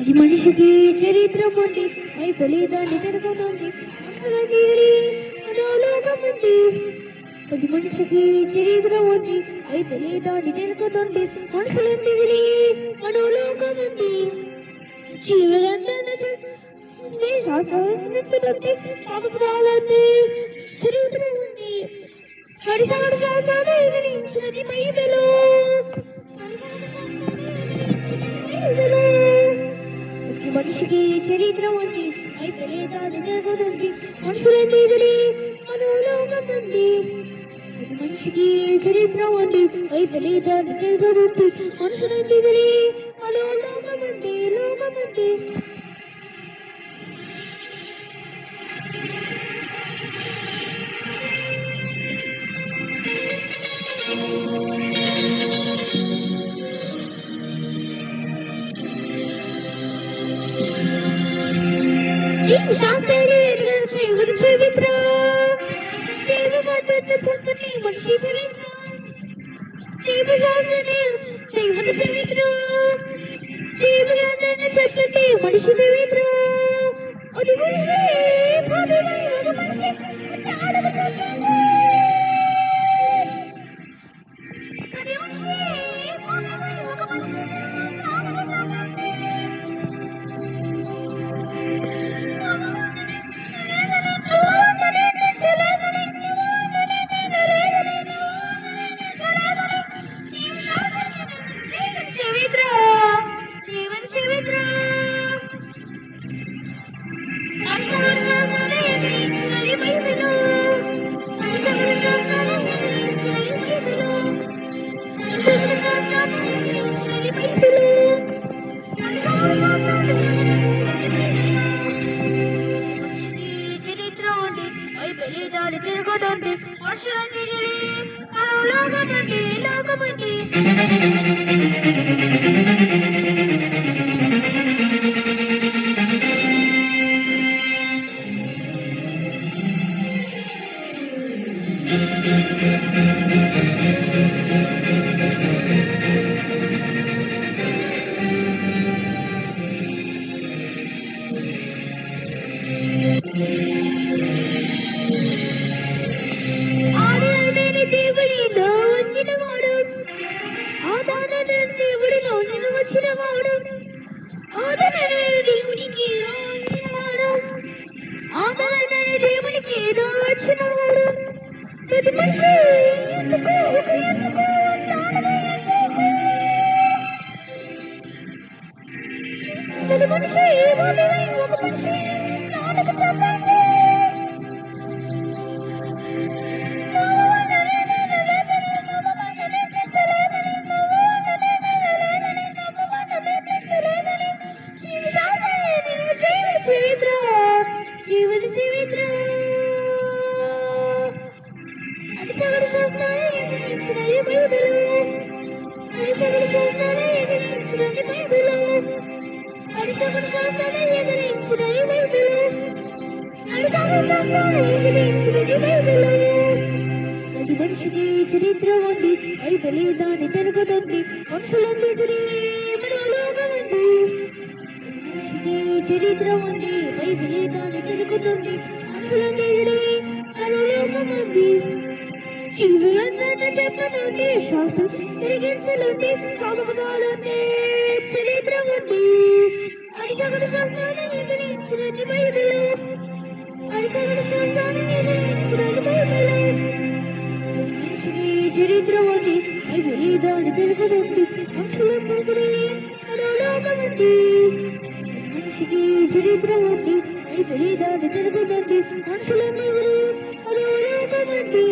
ప్రతి మనిషికి చరిత్ర ఉంది, అయి తెలియదాన్ని తెలుగుతుంది మనోలోకముంది. ప్రతి మనిషికి చరిత్ర ఉంది, అయి తెలియదాన్ని తెలుగుతుంది మనుషులందరి మనోలోకముంది. జీవులందరి చరిత్ర ఉంది. ఎదిరించినది బైబిలు. మనిషికి చరిత్ర ఉంది, అయి తెలియదాన్ని జరుగుతుంది మనుషులందరి మనోలోకముంది. మనిషికి చరిత్ర ఉంది, అయి తెలియదాన్ని జరుగుతుంది మనుషులందరి మనోలోకముంది. లోకముంది చరిత్ర మనిషి చరిత్ర మనిషి చరిత్ర అది మనిషి మనిషికి చరిత్ర ఉంది, అయి తెలియదాన్ని తెలుగుతుంది మనుషులందరి మనోలోకముంది. మనిషికి చరిత్ర ఉంది, అయి తెలియదాన్ని తెలుగుతుంది మనుషులందరి మనోలోకముంది. జీవులందరినీ చెప్పనుంది, శాస్త్రం తిరిగించలుంది, సామగాలుంది చరిత్ర ఉంది. అది జగడు శాస్త్రాన్ని ఎదిరించినది బైబిలు. అది జగడు శాస్త్రాన్ని ఎదిరించినది బైబిలు. చరిత్ర ఉంది, అయి తెలియదాన్ని తెలుగుతుంది మనుషులందరి మనోలోకముంది. మనిషికి చరిత్ర ఉంది, అయి తెలియదాన్ని తెలుగుతుంది మనుషులందరి మనోలోకముంది.